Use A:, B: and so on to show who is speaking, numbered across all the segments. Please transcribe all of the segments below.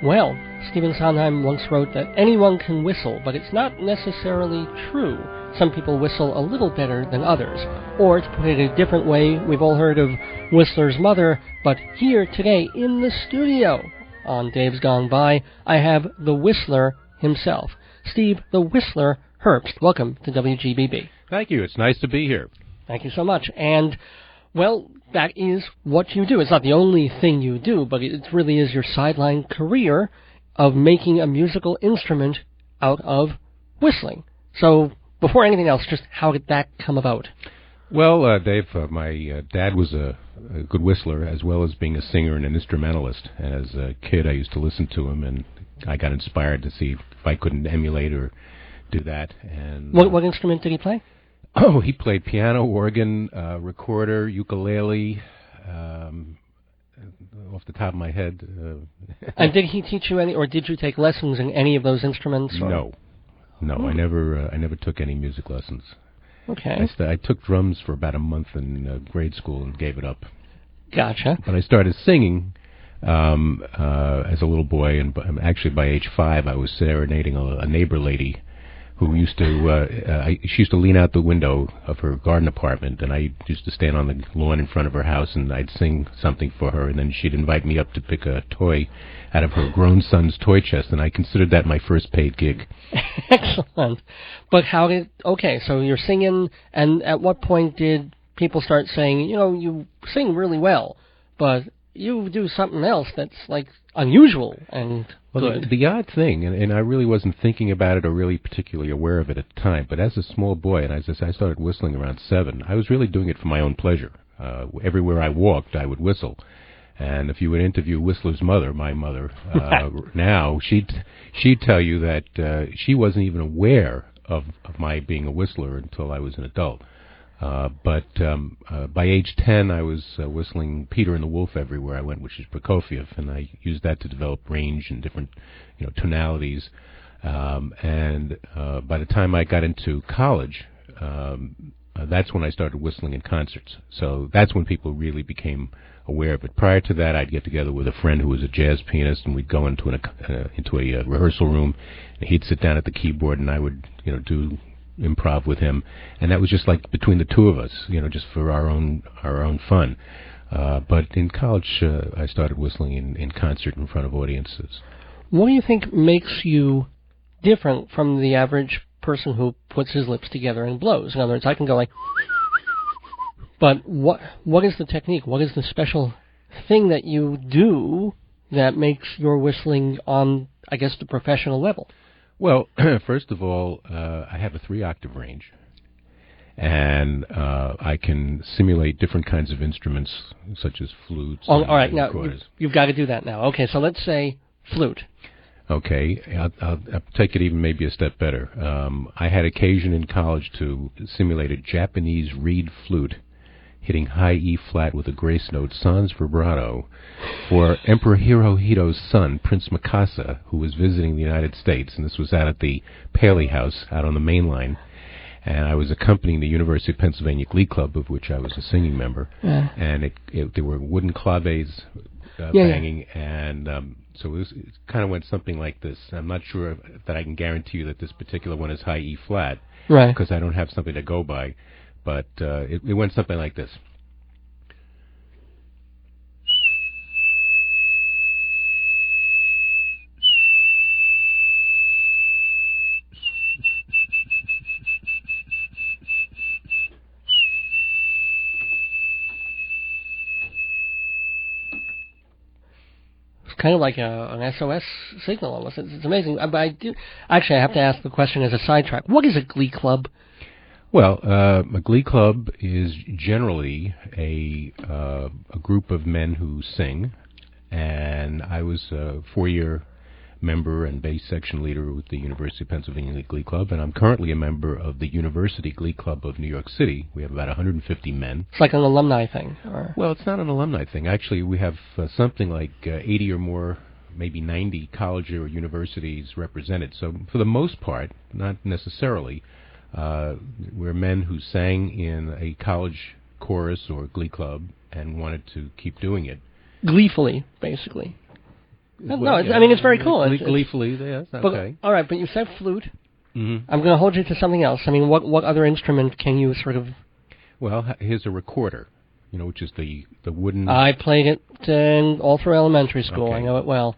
A: Well, Stephen Sondheim once wrote that anyone can whistle, but it's not necessarily true. Some people whistle a little better than others. Or, to put it a different way, we've all heard of Whistler's mother, but here today in the studio on Dave's Gone By, I have the Whistler himself, Steve the Whistler Herbst. Welcome to WGBB.
B: Thank you. It's nice to be here.
A: Thank you so much. And, well, that is what you do. It's not the only thing you do, but it really is your sideline career of making a musical instrument out of whistling. So, before anything else, just how did that come about?
B: Well, Dave, my dad was a good whistler as well as being a singer and an instrumentalist. As a kid, I used to listen to him, and I got inspired to see if I couldn't emulate or do that. And
A: what instrument did he play?
B: Oh, he played piano, organ, recorder, ukulele, off the top of my head.
A: And did he teach you any, or did you take lessons in any of those instruments?
B: No, I never took any music lessons.
A: Okay.
B: I took drums for about a month in grade school and gave it up.
A: Gotcha.
B: But I started singing as a little boy, and actually by age 5, I was serenading a neighbor lady who used to, she used to lean out the window of her garden apartment, and I used to stand on the lawn in front of her house, and I'd sing something for her, and then she'd invite me up to pick a toy out of her grown son's toy chest, and I considered that my first paid gig.
A: Excellent. But okay, so you're singing, and at what point did people start saying, you sing really well, but you do something else that's, like, unusual and good?
B: The odd thing, and I really wasn't thinking about it or really particularly aware of it at the time, but as a small boy, and as I started whistling around 7, I was really doing it for my own pleasure. Everywhere I walked, I would whistle. And if you would interview Whistler's mother, my mother, now, she'd tell you that she wasn't even aware of my being a whistler until I was an adult. But by age 10, I was whistling Peter and the Wolf everywhere I went, which is Prokofiev, and I used that to develop range and different, tonalities. And by the time I got into college, that's when I started whistling in concerts. So that's when people really became aware of it. Prior to that, I'd get together with a friend who was a jazz pianist, and we'd go into a rehearsal room, and he'd sit down at the keyboard, and I would, do improv with him, and that was just like between the two of us, just for our own fun. But in college, I started whistling in concert in front of audiences.
A: What do you think makes you different from the average person who puts his lips together and blows? In other words, I can go like, but what is the technique? What is the special thing that you do that makes your whistling on, I guess, the professional level?
B: Well, first of all, I have a 3-octave range, and I can simulate different kinds of instruments, such as flutes.
A: Oh, all right, now you've got to do that now. Okay, so let's say flute.
B: Okay, I'll take it even maybe a step better. I had occasion in college to simulate a Japanese reed flute, hitting high E flat with a grace note sans vibrato for Emperor Hirohito's son, Prince Mikasa, who was visiting the United States, and this was out at the Paley House out on the main line, and I was accompanying the University of Pennsylvania Glee Club, of which I was a singing member, and there were wooden claves banging, and so it kind of went something like this. I'm not sure that I can guarantee you that this particular one is high E flat,
A: right?
B: Because I don't have something to go by. But it went something like this.
A: It's kind of like an SOS signal almost. It's amazing. But I have to ask the question as a sidetrack. What is a glee club?
B: Well, a glee club is generally a group of men who sing, and I was a 4-year member and bass section leader with the University of Pennsylvania Glee Club, and I'm currently a member of the University Glee Club of New York City. We have about 150 men.
A: It's like an alumni thing? Or?
B: Well, it's not an alumni thing. Actually, we have something like 80 or more, maybe 90 college or universities represented. So for the most part, not necessarily, we're men who sang in a college chorus or glee club and wanted to keep doing it.
A: Gleefully, basically. It's very cool.
B: Gleefully, yes, okay.
A: All right, but you said flute.
B: Mm-hmm.
A: I'm going to hold you to something else. I mean, what other instrument can you sort of...
B: Well, here's a recorder, which is the wooden...
A: I played it all through elementary school.
B: Okay.
A: I know it well.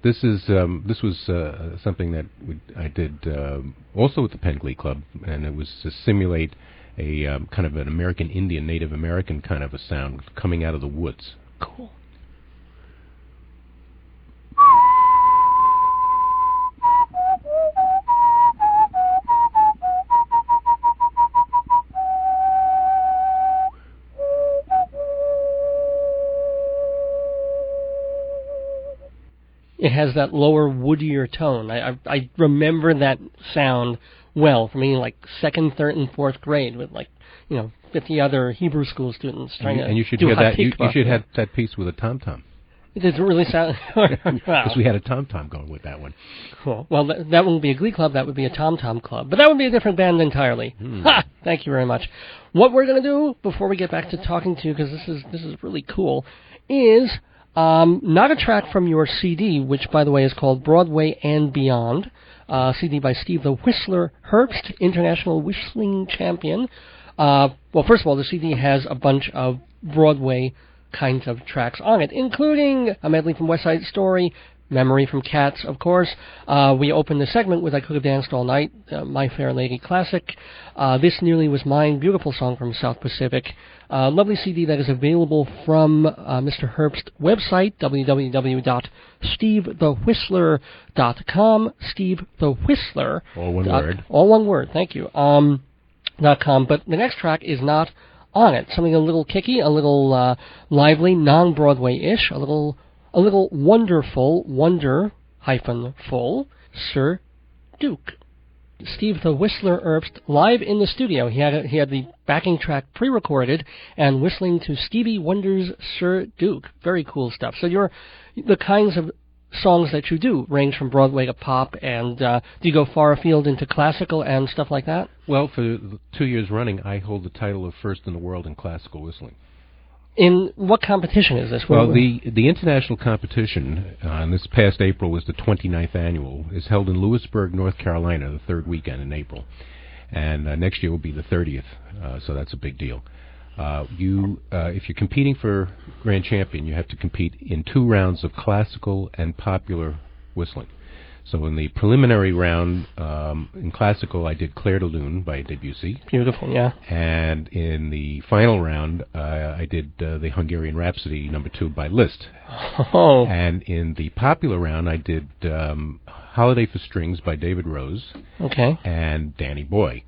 B: This was something that I did also with the Penn Glee Club, and it was to simulate a kind of an American Indian, Native American kind of a sound coming out of the woods.
A: Cool. It has that lower, woodier tone. I remember that sound well from being like second, third, and fourth grade with 50 other Hebrew school students trying to
B: you should
A: do
B: hear that. You
A: hatikvah.
B: should have that piece with a tom-tom.
A: It doesn't really sound...
B: Because we had a tom-tom going with that one.
A: Cool. Well, that wouldn't be a Glee club. That would be a tom-tom club. But that would be a different band entirely. Ha! Thank you very much. What we're going to do before we get back to talking to you, because this is really cool, is... not a track from your CD, which, by the way, is called Broadway and Beyond, CD by Steve the Whistler Herbst, international whistling champion. Well, first of all, the CD has a bunch of Broadway kinds of tracks on it, including a medley from West Side Story, Memory from Cats, of course. We opened the segment with I Could Have Danced All Night, My Fair Lady classic. This Nearly Was Mine, beautiful song from South Pacific. Lovely CD that is available from Mr. Herbst's website, www.stevethewhistler.com. Steve the Whistler.
B: All one word.
A: All one word, thank you. .com. But the next track is not on it. Something a little kicky, a little lively, non-Broadway-ish, a little wonderful, wonder-full, Sir Duke. Steve the Whistler Herbst live in the studio. He had the backing track pre-recorded and whistling to Stevie Wonder's Sir Duke. Very cool stuff. So the kinds of songs that you do range from Broadway to pop, and do you go far afield into classical and stuff like that?
B: Well, for 2 years running, I hold the title of first in the world in classical whistling.
A: In what competition is this?
B: Well, the international competition, this past April was the 29th annual, is held in Lewisburg, North Carolina, the third weekend in April. And next year will be the 30th, so that's a big deal. If you're competing for Grand Champion, you have to compete in 2 rounds of classical and popular whistling. So in the preliminary round, in classical, I did Clair de Lune by Debussy.
A: Beautiful, yeah. And
B: in the final round, I did the Hungarian Rhapsody No. 2 by Liszt.
A: Oh.
B: And in the popular round, I did Holiday for Strings by David Rose.
A: Okay.
B: And Danny Boy.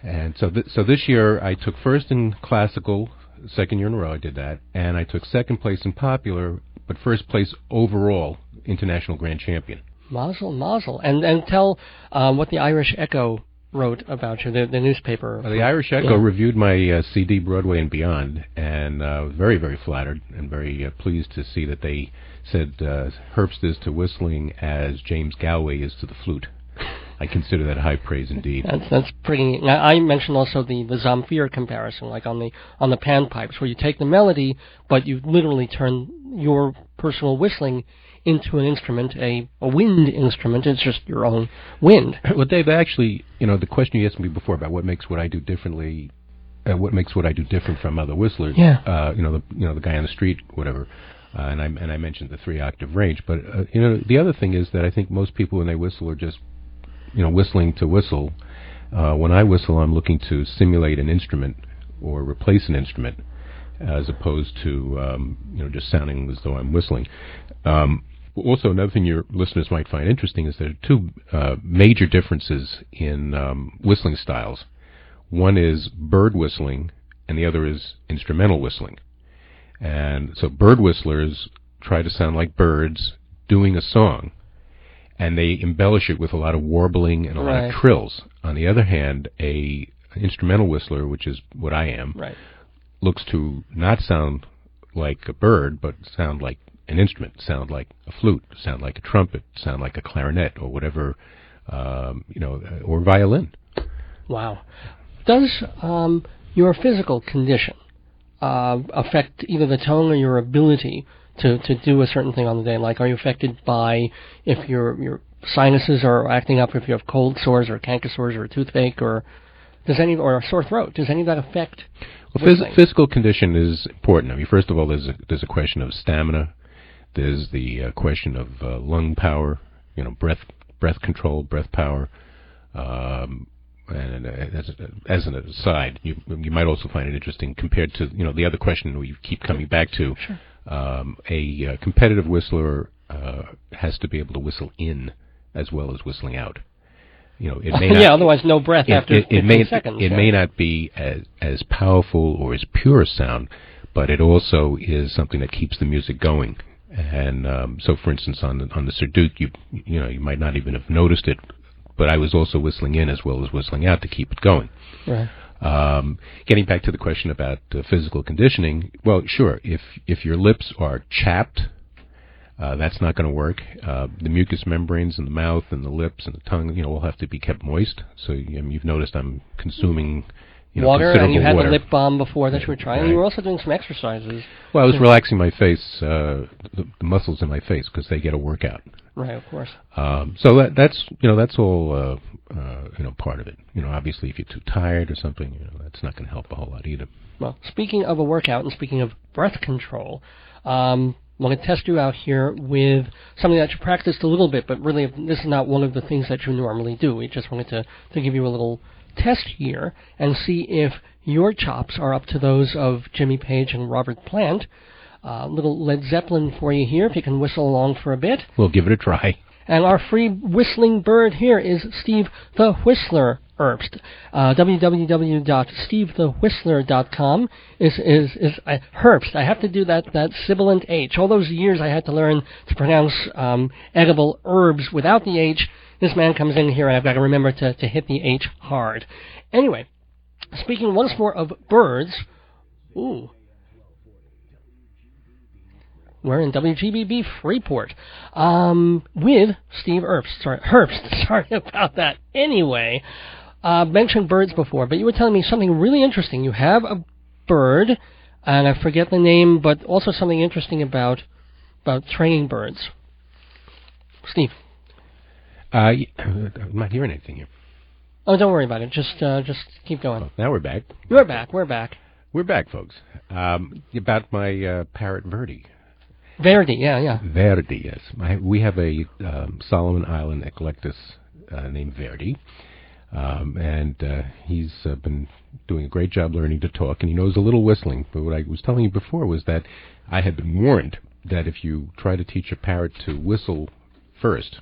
B: And so this year, I took first in classical, second year in a row I did that, and I took second place in popular, but first place overall, international grand champion.
A: Mazel. And tell what the Irish Echo wrote about you, the newspaper.
B: The Irish Echo reviewed my CD, Broadway and Beyond, and was very, very flattered and very pleased to see that they said Herbst is to whistling as James Galway is to the flute. I consider that high praise indeed.
A: That's pretty. Now, I mentioned also the Zamfir comparison, like on the panpipes, where you take the melody, but you literally turn your personal whistling into an instrument, a wind instrument. It's just your own wind.
B: Well, Dave, actually, the question you asked me before about what makes what I do differently, what makes what I do different from other whistlers.
A: Yeah.
B: The guy on the street, whatever. And I mentioned the 3-octave range, but the other thing is that I think most people when they whistle are just whistling to whistle. When I whistle, I'm looking to simulate an instrument or replace an instrument, as opposed to just sounding as though I'm whistling. Also, another thing your listeners might find interesting is there are 2 major differences in whistling styles. One is bird whistling, and the other is instrumental whistling. And so bird whistlers try to sound like birds doing a song, and they embellish it with a lot of warbling and a lot of trills. On the other hand, an instrumental whistler, which is what I am, looks to not sound like a bird, but sound like an instrument, sound like a flute, sound like a trumpet, sound like a clarinet, or whatever, or violin.
A: Wow. Does your physical condition affect either the tone or your ability to do a certain thing on the day? Like, are you affected by if your sinuses are acting up, if you have cold sores or canker sores or a toothache or a sore throat? Does any of that affect?
B: Well, physical condition is important. I mean, first of all, there's a question of stamina. There's the question of lung power, breath control, breath power. And as an aside, you might also find it interesting compared to the other question we keep coming back to.
A: Sure.
B: A competitive whistler has to be able to whistle in as well as whistling out. It may not,
A: otherwise no breath after 15 seconds.
B: It may not be as powerful or as pure a sound, but it also is something that keeps the music going. And so, for instance, on the Serdut, you might not even have noticed it, but I was also whistling in as well as whistling out to keep it going.
A: Right.
B: Getting back to the question about physical conditioning, well, sure, if your lips are chapped, that's not going to work. The mucous membranes in the mouth and the lips and the tongue, all have to be kept moist. So you've noticed I'm consuming
A: water, and you had
B: water.
A: The lip balm before that you were trying.
B: Right.
A: And you were also doing some exercises.
B: Well, I was relaxing my face, the muscles in my face, because they get a workout.
A: Right, of course.
B: So that's all part of it. Obviously, if you're too tired or something, that's not going to help a whole lot either.
A: Well, speaking of a workout and speaking of breath control, I'm going to test you out here with something that you practiced a little bit, but really this is not one of the things that you normally do. We just wanted to give you a little test here and see if your chops are up to those of Jimmy Page and Robert Plant. Little Led Zeppelin for you here, if you can whistle along for a bit.
B: We'll give it a try.
A: And our free whistling bird here is Steve the Whistler Herbst. www.stevethewhistler.com is Herbst. I have to do that sibilant H. All those years I had to learn to pronounce edible herbs without the H. This man comes in here and I've got to remember to hit the H hard. Anyway, speaking once more of birds, we're in WGBB Freeport with Steve Herbst. Sorry about that. Anyway, mentioned birds before, but you were telling me something really interesting. You have a bird, and I forget the name, but also something interesting about training birds. Steve.
B: I'm not hearing anything here.
A: Oh, don't worry about it. Just keep going.
B: Well, now we're back.
A: We're back, folks.
B: About my parrot Verdi.
A: Verdi, yeah.
B: Verdi, yes. We have a Solomon Island eclectus named Verdi, and he's been doing a great job learning to talk, and he knows a little whistling. But what I was telling you before was that I had been warned that if you try to teach a parrot to whistle first,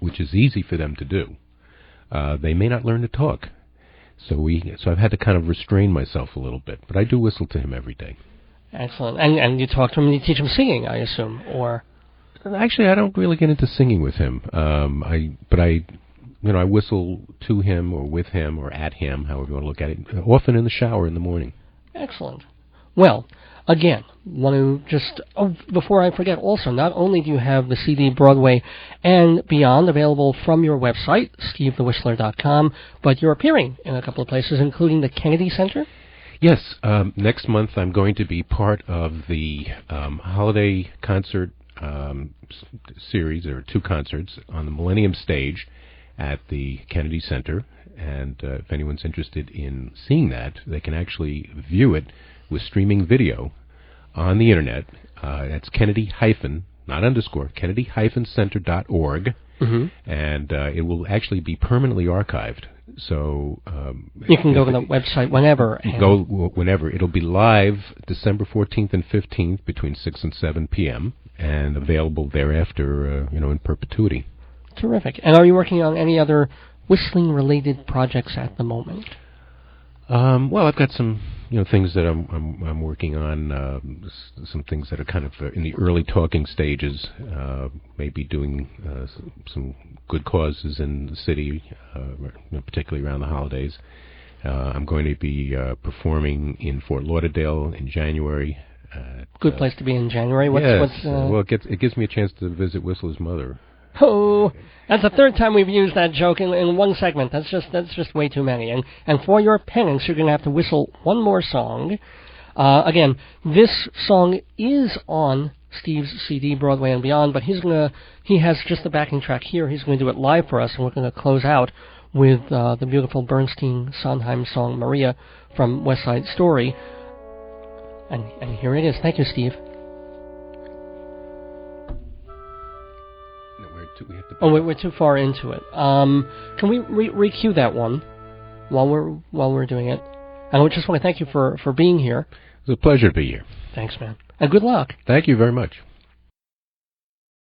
B: which is easy for them to do, they may not learn to talk. So I've had to kind of restrain myself a little bit, but I do whistle to him every day.
A: Excellent. And you talk to him and you teach him singing, I assume, or?
B: Actually, I don't really get into singing with him. I whistle to him or with him or at him, however you want to look at it, often in the shower in the morning.
A: Excellent. Well, again, want to just, before I forget, also, not only do you have the CD Broadway and Beyond available from your website, stevethewhistler.com, but you're appearing in a couple of places, including the Kennedy Center.
B: Yes, next month I'm going to be part of the holiday concert series. There are 2 concerts on the Millennium Stage at the Kennedy Center, and if anyone's interested in seeing that, they can actually view it with streaming video on the Internet. That's Kennedy-center.org, and it will actually be permanently archived. So
A: you can go to the website whenever.
B: Go whenever. It'll be live December 14th and 15th between 6 and 7 p.m. and available thereafter, in perpetuity.
A: Terrific. And are you working on any other whistling-related projects at the moment?
B: Well, I've got some things that I'm working on. Some things that are kind of in the early talking stages. Maybe doing some good causes in the city, particularly around the holidays. I'm going to be performing in Fort Lauderdale in January.
A: Good place to be in January.
B: Well, it gives me a chance to visit Whistler's mother.
A: Oh, that's the 3rd time we've used that joke in one segment. That's just way too many. And for your penance, you're going to have to whistle one more song. Again, this song is on Steve's CD, Broadway and Beyond, but he has just the backing track here. He's going to do it live for us, and we're going to close out with the beautiful Bernstein-Sondheim song Maria from West Side Story. And here it is. Thank you, Steve. No, we're too far into it. Can we re-cue that one while we're doing it? And I just want to thank you for being here.
B: It was a pleasure to be here.
A: Thanks, man. And good luck.
B: Thank you very much.